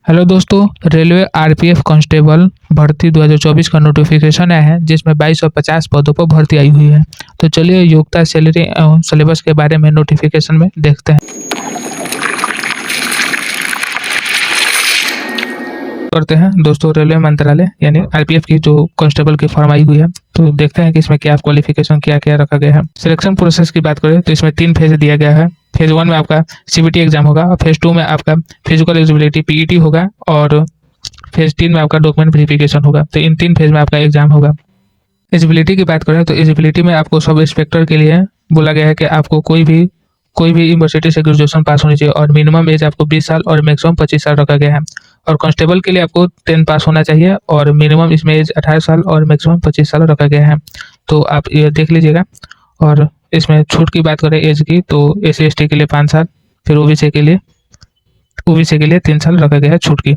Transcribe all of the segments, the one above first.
Hello दोस्तों, railway RPF constable भर्ती 2024 का नोटिफिकेशन आया है जिसमें 2250 पदों पर भर्ती आई हुई है। तो चलिए योग्यता, सैलरी एवं सिलेबस के बारे में नोटिफिकेशन में देखते हैं। करते हैं दोस्तों, रेलवे मंत्रालय यानी आरपीएफ की जो कांस्टेबल की फॉर्म आई हुई है, तो देखते हैं कि इसमें क्या क्वालिफिकेशन क्या क्या रखा गया है। सिलेक्शन प्रोसेस की बात करें तो इसमें 3 फेज दिया गया है। फेज 1 में आपका सीबीटी एग्जाम होगा और फेज 2 में आपका फिजिकल एलिजिबिलिटी पीईटी होगा और फेज 3 में आपका डॉक्यूमेंट वेरिफिकेशन होगा। तो इन 3 फेज में आपका एग्जाम होगा। एलिजिबिलिटी की बात करें तो एलिजिबिलिटी में आपको सब इंस्पेक्टर के लिए बोला गया है कि आपको कोई भी यूनिवर्सिटी से ग्रेजुएशन पास होनी चाहिए और मिनिमम एज आपको 20 साल और मैक्सिमम 25 साल रखा गया है। और कांस्टेबल के लिए आपको 10 पास होना चाहिए और मिनिमम इसमें एज 18 साल और मैक्सिमम 25 साल रखा गया है। तो आप ये देख लीजिएगा। और इसमें छूट की बात करें एज की तो SC/ST के लिए 5 साल, फिर ओबीसी के लिए 3 साल रखा गया है छूट की।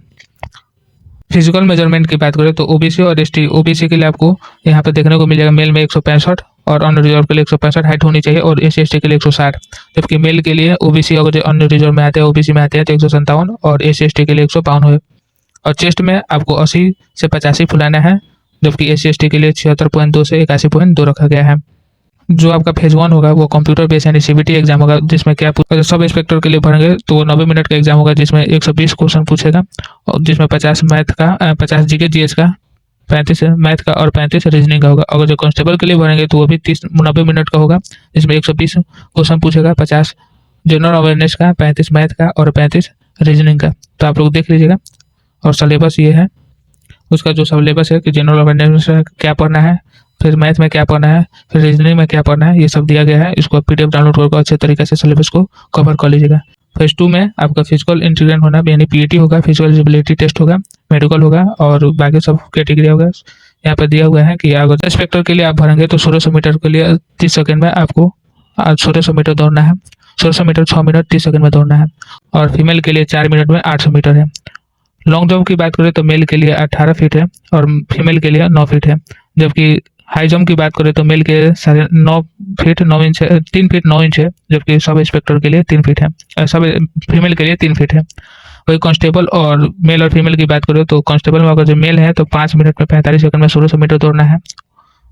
फिजिकल मेजरमेंट की बात करें तो ओबीसी और एसटी, ओबीसी के लिए आपको यहाँ पे देखने को मिलेगा मेल में 165 और अन्य रिजर्व के लिए 165 हाइट होनी चाहिए और SC/ST के लिए 160। जबकि मेल के लिए ओबीसी अगर जो अन्य रिजर्व में आते हैं ओबीसी में आते हैं तो 157 और SC/ST के लिए 152 है। और चेस्ट में आपको 80 से 85 फुलाना है, जबकि SC/ST के लिए 76.2 से 81.2 रखा गया है। जो आपका फेज 1 होगा वो कंप्यूटर बेस्ड यानी सीबीटी एग्जाम होगा, जिसमें क्या सब इंस्पेक्टर के लिए भरेंगे तो वो 90 मिनट का एग्जाम होगा, जिसमें 120 क्वेश्चन पूछेगा और जिसमें 50 मैथ का, 50 जीके जीएस का, 35 मैथ का और 35 रीजनिंग का होगा। अगर जो कांस्टेबल के लिए भरेंगे तो वो भी 90 मिनट का होगा, जिसमें 120 क्वेश्चन पूछेगा, 50 जनरल अवेयरनेस का, 35 मैथ का और 35 रीजनिंग का। तो आप लोग देख लीजिएगा। और सिलेबस ये है, उसका जो सिलेबस है कि जनरल अवेयरनेस में क्या पढ़ना है, फिर मैथ में क्या पढ़ना है, फिर रीजनिंग में क्या पढ़ना है, ये सब दिया गया है। इसको आप PDF डाउनलोड करके अच्छे तरीके से सिलेबस को कवर कर लीजिएगा। फेज 2 में आपका फिजिकल इंटीग्रेंट होना यानी पीईटी होगा, फिजिकल एलिजिबिलिटी टेस्ट होगा, मेडिकल होगा और बाकी सब कैटेगरी होगा। यहाँ पर दिया हुआ है कि अगर इंस्पेक्टर के लिए आप भरेंगे तो 1600 मीटर के लिए 30 सेकंड में आपको 1600 मीटर दौड़ना है। 1600 मीटर 6 मिनट 30 सेकंड में दौड़ना है। और फीमेल के लिए 4 मिनट में 800 मीटर है। लॉन्ग जंप की बात करें तो मेल के लिए 18 फीट है और फीमेल के लिए 9 फीट है। जबकि हाई जंप की बात करें तो मेल के 9 फीट 9 इंच है, 3 फीट 9 इंच है, जबकि सब इंस्पेक्टर के लिए 3 फीट है, सब फीमेल के लिए 3 फीट है। वही कांस्टेबल और मेल और फीमेल की बात करें तो कांस्टेबल में अगर जो मेल है तो 5 मिनट में 45 सेकंड में 1600 मीटर दौड़ना है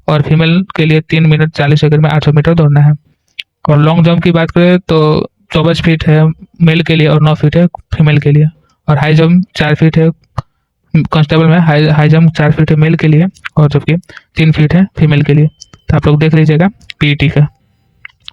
और फीमेल के लिए 3 मिनट 40 सेकंड में 800 मीटर दौड़ना है। और लॉन्ग जंप की बात करें तो 24 फीट है मेल के लिए और 9 फीट है फीमेल के लिए। और हाई जंप 4 फीट है कांस्टेबल में, हाई जंप 4 फीट है मेल के लिए और जबकि 3 फीट है फीमेल के लिए। तो आप लोग देख लीजिएगा पीईटी का।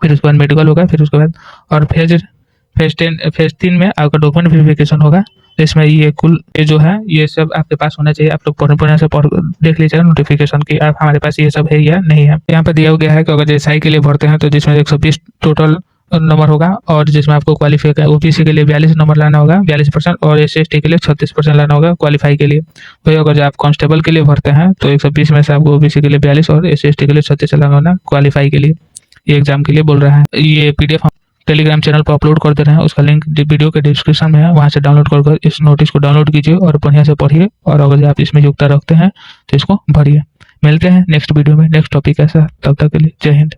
फिर उसके बाद मेडिकल होगा, फिर उसके बाद और फेज 3 में आपका डॉक्यूमेंट वेरिफिकेशन होगा। इसमें ये कुल ये जो है ये सब आपके पास होना चाहिए। आप लोग पढ़ने से देख लीजिएगा नोटिफिकेशन की आप हमारे पास ये सब है या नहीं है। यहाँ पर दिया गया है कि अगर जैसाई के लिए भरते हैं तो जिसमें 120 टोटल नंबर होगा और जिसमें आपको क्वालिफाई ओबीसी के लिए 42 नंबर लाना होगा 42% और SC/ST के लिए 36% लाना होगा क्वालिफाई के लिए। वही अगर आप कांस्टेबल के लिए भरते हैं तो 120 में से आपको ओबीसी के लिए 42 और SC/ST के लिए 36 लाना होगा क्वालिफाई के लिए। ये एग्जाम के लिए बोल रहा है। ये PDF हम टेलीग्राम चैनल पर अपलोड कर दे रहे हैं, उसका लिंक वीडियो के डिस्क्रिप्शन में है, वहाँ से डाउनलोड कर इस नोटिस को डाउनलोड कीजिए और बढ़िया से पढ़िए। और अगर आप इसमें योग्यता रखते हैं तो इसको भरिए। मिलते हैं नेक्स्ट वीडियो में नेक्स्ट टॉपिक के साथ, तब तक के लिए जय हिंद।